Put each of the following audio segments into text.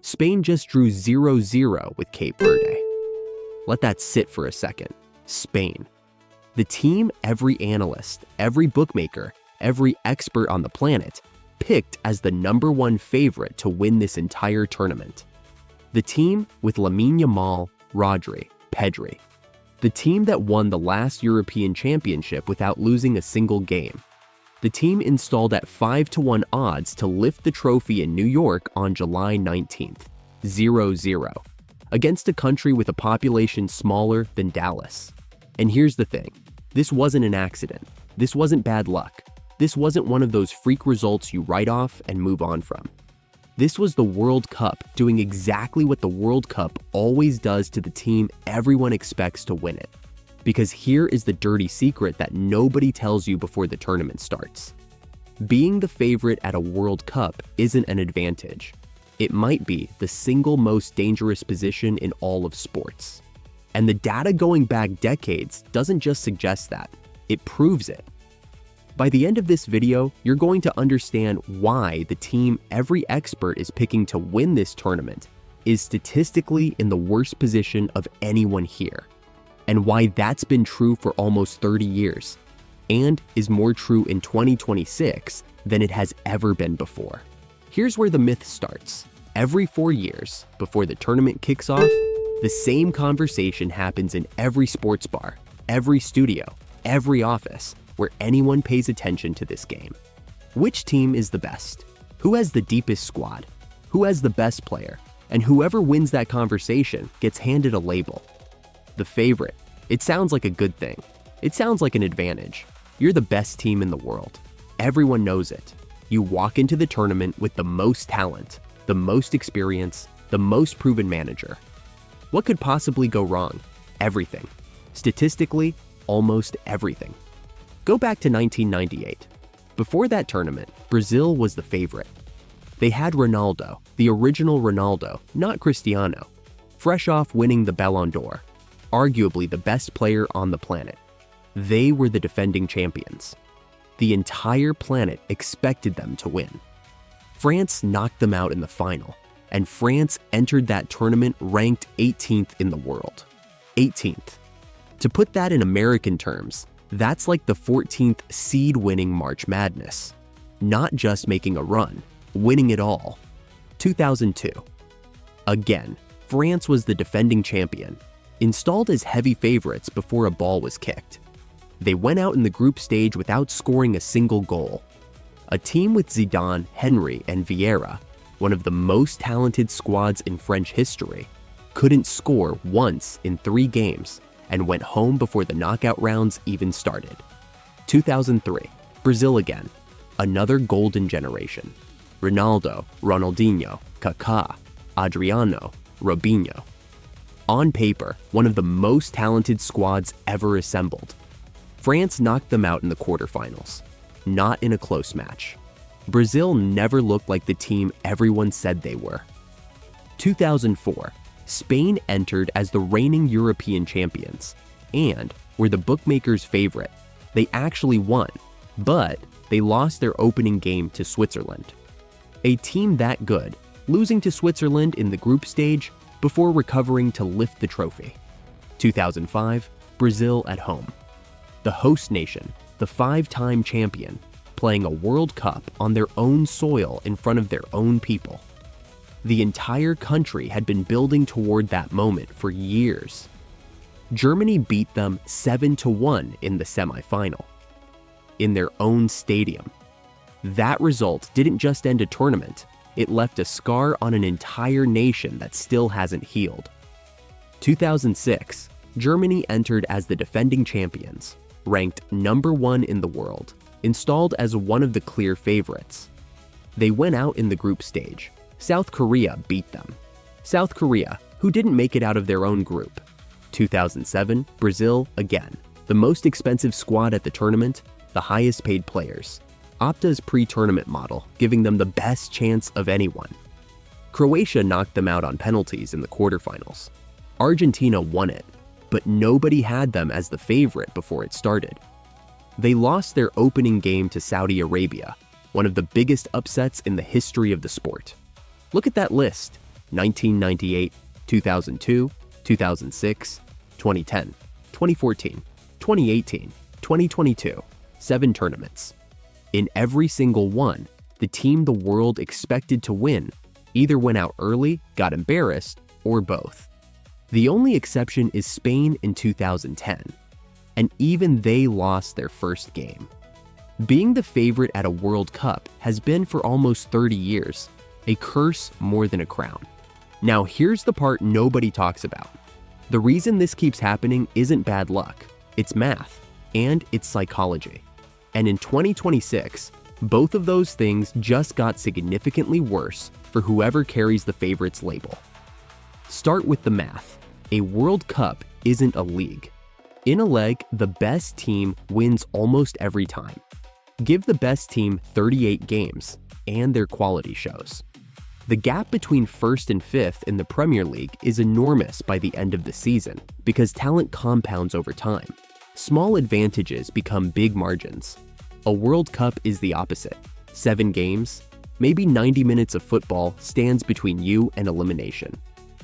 Spain just drew 0-0 with Cape Verde. Let that sit for a second. Spain. The team every analyst, every bookmaker, every expert on the planet picked as the #1 favorite to win this entire tournament. The team with Lamine Yamal, Rodri, Pedri. The team that won the last European Championship without losing a single game. The team installed at 5-1 odds to lift the trophy in New York on July 19th, 0-0, against a country with a population smaller than Dallas. And here's the thing, this wasn't an accident. This wasn't bad luck. This wasn't one of those freak results you write off and move on from. This was the World Cup doing exactly what the World Cup always does to the team everyone expects to win it. Because here is the dirty secret that nobody tells you before the tournament starts. Being the favorite at a World Cup isn't an advantage. It might be the single most dangerous position in all of sports. And the data going back decades doesn't just suggest that, it proves it. By the end of this video, you're going to understand why the team every expert is picking to win this tournament is statistically in the worst position of anyone here, and why that's been true for almost 30 years, and is more true in 2026 than it has ever been before. Here's where the myth starts. Every 4 years, before the tournament kicks off, the same conversation happens in every sports bar, every studio, every office, where anyone pays attention to this game. Which team is the best? Who has the deepest squad? Who has the best player? And whoever wins that conversation gets handed a label. The favorite. It sounds like a good thing. It sounds like an advantage. You're the best team in the world. Everyone knows it. You walk into the tournament with the most talent, the most experience, the most proven manager. What could possibly go wrong? Everything. Statistically, almost everything. Go back to 1998. Before that tournament, Brazil was the favorite. They had Ronaldo, the original Ronaldo, not Cristiano, fresh off winning the Ballon d'Or, arguably the best player on the planet. They were the defending champions. The entire planet expected them to win. France knocked them out in the final, and France entered that tournament ranked 18th in the world. 18th. To put that in American terms, that's like the 14th seed winning March Madness. Not just making a run, winning it all. 2002. Again, France was the defending champion, installed as heavy favorites before a ball was kicked. They went out in the group stage without scoring a single goal. A team with Zidane, Henry, and Vieira, one of the most talented squads in French history, couldn't score once in 3 games and went home before the knockout rounds even started. 2003, Brazil again, another golden generation. Ronaldo, Ronaldinho, Kaká, Adriano, Robinho. On paper, one of the most talented squads ever assembled. France knocked them out in the quarterfinals, not in a close match. Brazil never looked like the team everyone said they were. 2004, Spain entered as the reigning European champions and were the bookmakers' favorite. They actually won, but they lost their opening game to Switzerland. A team that good, losing to Switzerland in the group stage before recovering to lift the trophy. 2005, Brazil at home. The host nation, the 5-time champion, playing a World Cup on their own soil in front of their own people. The entire country had been building toward that moment for years. Germany beat them 7-1 in the semifinal, in their own stadium. That result didn't just end a tournament, it left a scar on an entire nation that still hasn't healed. 2006, Germany entered as the defending champions, ranked #1 in the world, installed as one of the clear favorites. They went out in the group stage. South Korea beat them. South Korea, who didn't make it out of their own group. 2007, Brazil again. The most expensive squad at the tournament, the highest paid players. Opta's pre-tournament model, giving them the best chance of anyone. Croatia knocked them out on penalties in the quarterfinals. Argentina won it, but nobody had them as the favorite before it started. They lost their opening game to Saudi Arabia, one of the biggest upsets in the history of the sport. Look at that list. 1998, 2002, 2006, 2010, 2014, 2018, 2022, 7 tournaments. In every single one, the team the world expected to win either went out early, got embarrassed, or both. The only exception is Spain in 2010, and even they lost their first game. Being the favorite at a World Cup has been for almost 30 years, a curse more than a crown. Now here's the part nobody talks about. The reason this keeps happening isn't bad luck, it's math, and it's psychology. And in 2026, both of those things just got significantly worse for whoever carries the favorites label. Start with the math. A World Cup isn't a league. In a leg, the best team wins almost every time. Give the best team 38 games, and their quality shows. The gap between first and fifth in the Premier League is enormous by the end of the season because talent compounds over time. Small advantages become big margins. A World Cup is the opposite. 7 games, maybe 90 minutes of football stands between you and elimination.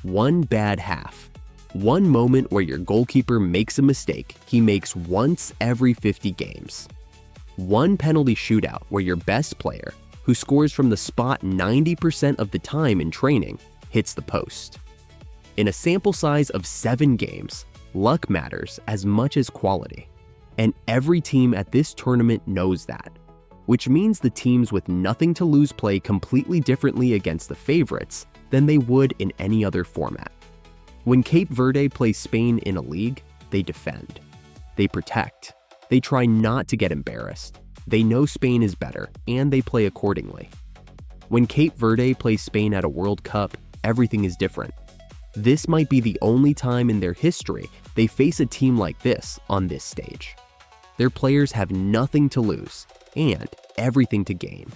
One bad half. One moment where your goalkeeper makes a mistake he makes once every 50 games. One penalty shootout where your best player, who scores from the spot 90% of the time in training, hits the post. In a sample size of 7 games, luck matters as much as quality. And every team at this tournament knows that, which means the teams with nothing to lose play completely differently against the favorites than they would in any other format. When Cape Verde plays Spain in a league, they defend. They protect. They try not to get embarrassed. They know Spain is better, and they play accordingly. When Cape Verde plays Spain at a World Cup, everything is different. This might be the only time in their history they face a team like this on this stage. Their players have nothing to lose and everything to gain.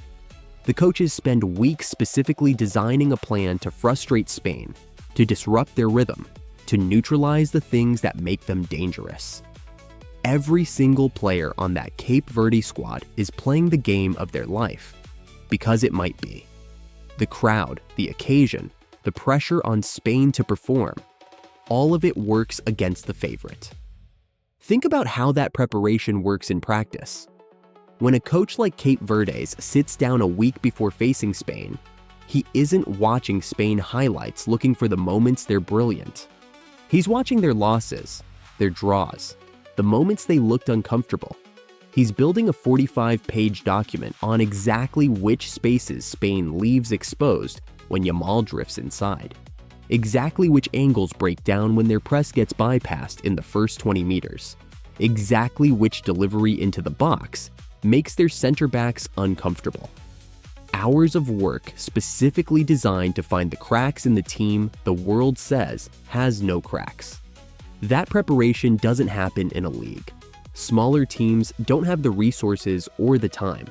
The coaches spend weeks specifically designing a plan to frustrate Spain, to disrupt their rhythm, to neutralize the things that make them dangerous. Every single player on that Cape Verde squad is playing the game of their life, because it might be. The crowd, the occasion, the pressure on Spain to perform, all of it works against the favorite. Think about how that preparation works in practice. When a coach like Cape Verde's sits down a week before facing Spain, he isn't watching Spain highlights looking for the moments they're brilliant. He's watching their losses, their draws, the moments they looked uncomfortable. He's building a 45-page document on exactly which spaces Spain leaves exposed when Yamal drifts inside, exactly which angles break down when their press gets bypassed in the first 20 meters, exactly which delivery into the box makes their center backs uncomfortable. Hours of work specifically designed to find the cracks in the team the world says has no cracks. That preparation doesn't happen in a league. Smaller teams don't have the resources or the time.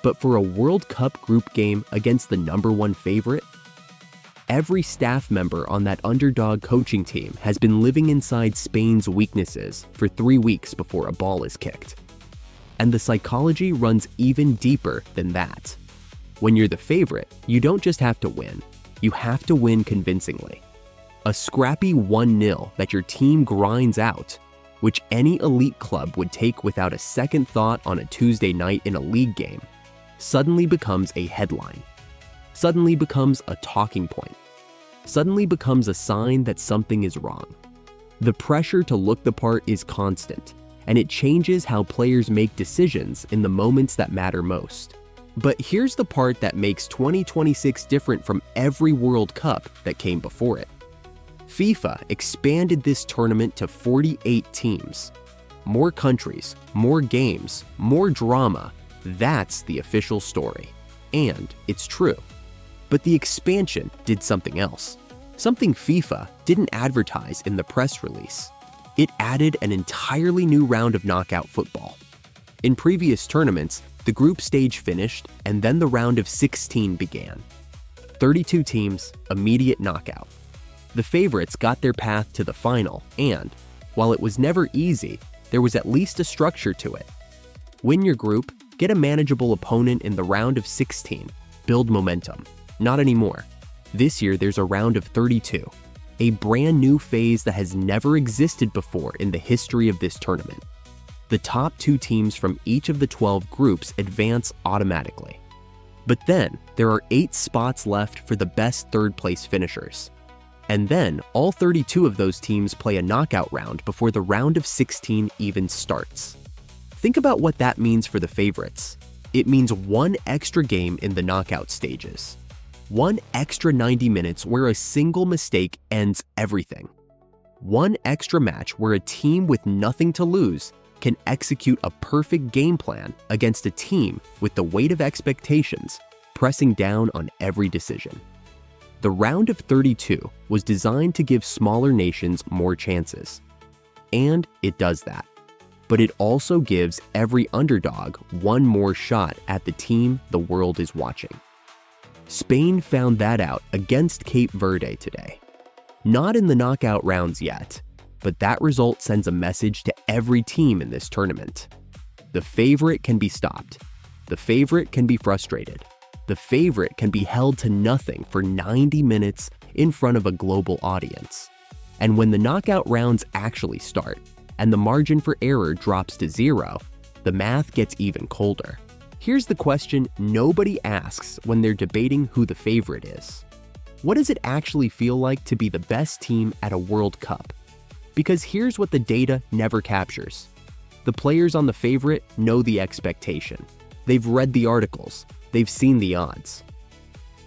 But for a World Cup group game against the #1 favorite, every staff member on that underdog coaching team has been living inside Spain's weaknesses for 3 weeks before a ball is kicked. And the psychology runs even deeper than that. When you're the favorite, you don't just have to win, you have to win convincingly. A scrappy 1-0 that your team grinds out, which any elite club would take without a second thought on a Tuesday night in a league game, suddenly becomes a headline, suddenly becomes a talking point, suddenly becomes a sign that something is wrong. The pressure to look the part is constant, and it changes how players make decisions in the moments that matter most. But here's the part that makes 2026 different from every World Cup that came before it. FIFA expanded this tournament to 48 teams. More countries, more games, more drama. That's the official story. And it's true. But the expansion did something else. Something FIFA didn't advertise in the press release. It added an entirely new round of knockout football. In previous tournaments, the group stage finished and then the round of 16 began. 32 teams, immediate knockout. The favorites got their path to the final and, while it was never easy, there was at least a structure to it. Win your group, get a manageable opponent in the round of 16, build momentum. Not anymore. This year, there's a round of 32, a brand new phase that has never existed before in the history of this tournament. The top 2 teams from each of the 12 groups advance automatically. But then, there are 8 spots left for the best third-place finishers. And then, all 32 of those teams play a knockout round before the round of 16 even starts. Think about what that means for the favorites. It means 1 extra game in the knockout stages. 1 extra 90 minutes where a single mistake ends everything. 1 extra match where a team with nothing to lose can execute a perfect game plan against a team with the weight of expectations pressing down on every decision. The round of 32 was designed to give smaller nations more chances. And it does that. But it also gives every underdog 1 more shot at the team the world is watching. Spain found that out against Cape Verde today. Not in the knockout rounds yet, but that result sends a message to every team in this tournament. The favorite can be stopped. The favorite can be frustrated. The favorite can be held to nothing for 90 minutes in front of a global audience. And when the knockout rounds actually start, and the margin for error drops to 0, the math gets even colder. Here's the question nobody asks when they're debating who the favorite is. What does it actually feel like to be the best team at a World Cup? Because here's what the data never captures. The players on the favorite know the expectation. They've read the articles. They've seen the odds.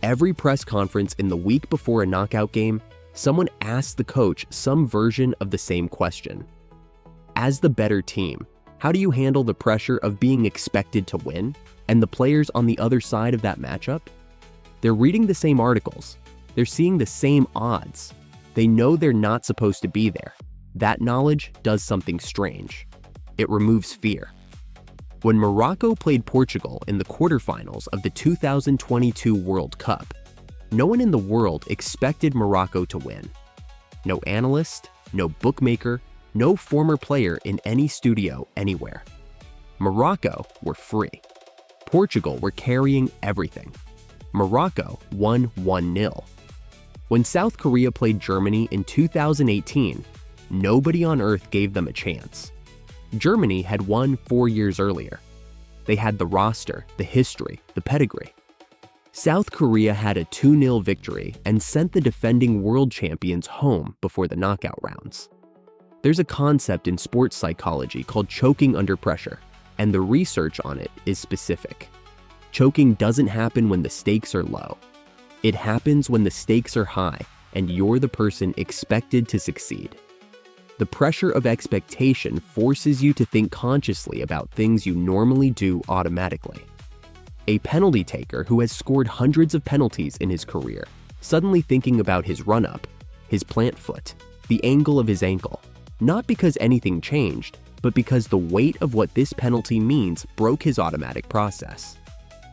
Every press conference in the week before a knockout game, someone asks the coach some version of the same question. As the better team, how do you handle the pressure of being expected to win and the players on the other side of that matchup? They're reading the same articles. They're seeing the same odds. They know they're not supposed to be there. That knowledge does something strange. It removes fear. When Morocco played Portugal in the quarterfinals of the 2022 World Cup, no one in the world expected Morocco to win. No analyst, no bookmaker, no former player in any studio anywhere. Morocco were free. Portugal were carrying everything. Morocco won 1-0. When South Korea played Germany in 2018, nobody on earth gave them a chance. Germany had won 4 years earlier. They had the roster, the history, the pedigree. South Korea had a 2-0 victory and sent the defending world champions home before the knockout rounds. There's a concept in sports psychology called choking under pressure, and the research on it is specific. Choking doesn't happen when the stakes are low. It happens when the stakes are high and you're the person expected to succeed. The pressure of expectation forces you to think consciously about things you normally do automatically. A penalty taker who has scored hundreds of penalties in his career, suddenly thinking about his run-up, his plant foot, the angle of his ankle, not because anything changed, but because the weight of what this penalty means broke his automatic process.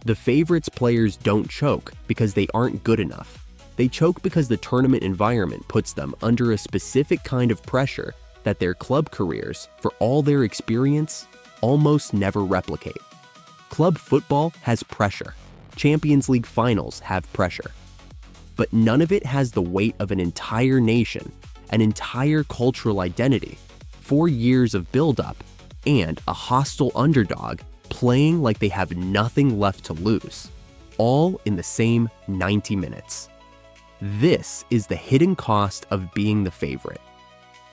The favorites players don't choke because they aren't good enough. They choke because the tournament environment puts them under a specific kind of pressure that their club careers, for all their experience, almost never replicate. Club football has pressure. Champions League finals have pressure. But none of it has the weight of an entire nation, an entire cultural identity, 4 years of build-up, and a hostile underdog playing like they have nothing left to lose, all in the same 90 minutes. This is the hidden cost of being the favorite.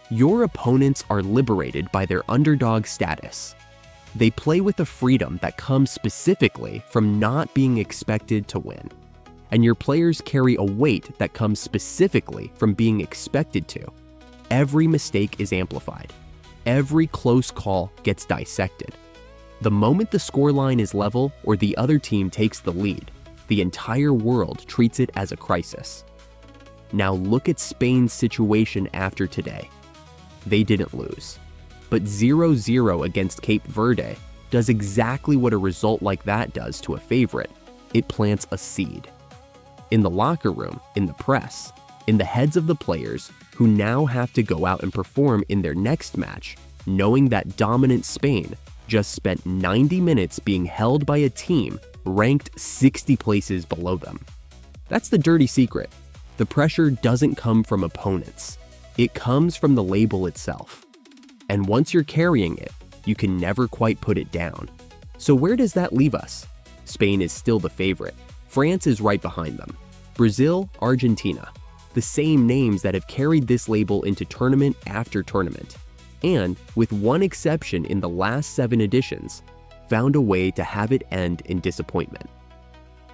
Your opponents are liberated by their underdog status. They play with a freedom that comes specifically from not being expected to win. And your players carry a weight that comes specifically from being expected to. Every mistake is amplified. Every close call gets dissected. The moment the scoreline is level or the other team takes the lead, the entire world treats it as a crisis. Now look at Spain's situation after today. They didn't lose. But 0-0 against Cape Verde does exactly what a result like that does to a favorite. It plants a seed. In the locker room, in the press, in the heads of the players who now have to go out and perform in their next match, knowing that dominant Spain just spent 90 minutes being held by a team ranked 60 places below them. That's the dirty secret. The pressure doesn't come from opponents. It comes from the label itself. And once you're carrying it, you can never quite put it down. So where does that leave us? Spain is still the favorite. France is right behind them. Brazil, Argentina, the same names that have carried this label into tournament after tournament, and, with one exception in the last 7 editions, found a way to have it end in disappointment.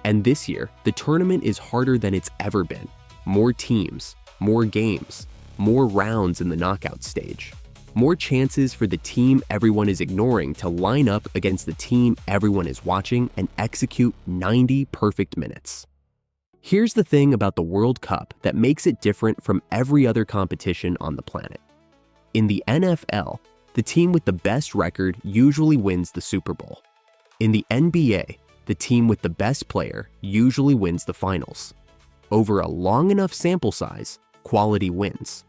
And this year, the tournament is harder than it's ever been. More teams, more games, more rounds in the knockout stage. More chances for the team everyone is ignoring to line up against the team everyone is watching and execute 90 perfect minutes. Here's the thing about the World Cup that makes it different from every other competition on the planet. In the NFL, the team with the best record usually wins the Super Bowl. In the NBA, the team with the best player usually wins the finals. Over a long enough sample size, quality wins.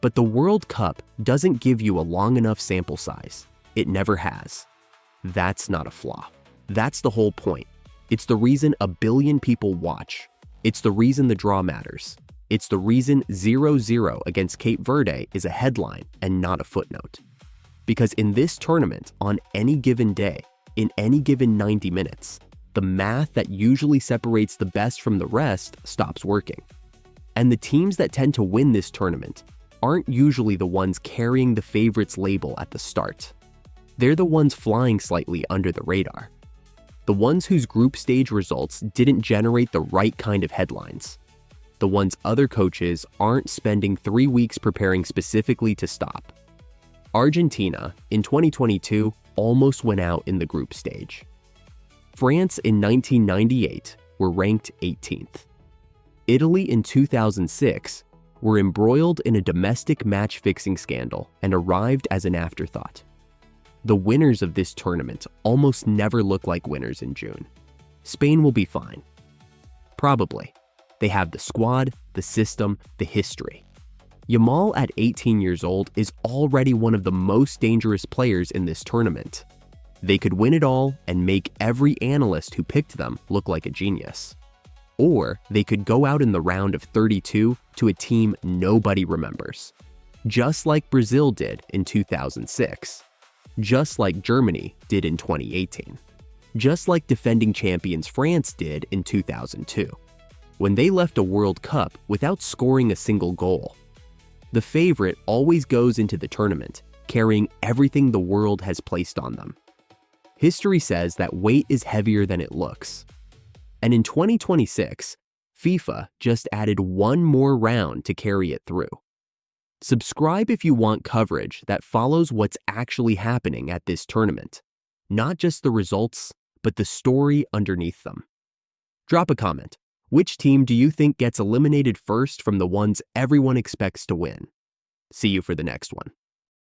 But the World Cup doesn't give you a long enough sample size. It never has. That's not a flaw. That's the whole point. It's the reason a billion people watch. It's the reason the draw matters. It's the reason 0-0 against Cape Verde is a headline and not a footnote. Because in this tournament, on any given day, in any given 90 minutes, the math that usually separates the best from the rest stops working. And the teams that tend to win this tournament aren't usually the ones carrying the favorites label at the start. They're the ones flying slightly under the radar. The ones whose group stage results didn't generate the right kind of headlines. The ones other coaches aren't spending 3 weeks preparing specifically to stop. Argentina, in 2022, almost went out in the group stage. France in 1998 were ranked 18th. Italy in 2006 were embroiled in a domestic match-fixing scandal and arrived as an afterthought. The winners of this tournament almost never look like winners in June. Spain will be fine. Probably. They have the squad, the system, the history. Yamal at 18 years old is already one of the most dangerous players in this tournament. They could win it all and make every analyst who picked them look like a genius. Or they could go out in the round of 32 to a team nobody remembers. Just like Brazil did in 2006. Just like Germany did in 2018. Just like defending champions France did in 2002, when they left a World Cup without scoring a single goal. The favorite always goes into the tournament, carrying everything the world has placed on them. History says that weight is heavier than it looks. And in 2026, FIFA just added one more round to carry it through. Subscribe if you want coverage that follows what's actually happening at this tournament, not just the results, but the story underneath them. Drop a comment. Which team do you think gets eliminated first from the ones everyone expects to win? See you for the next one.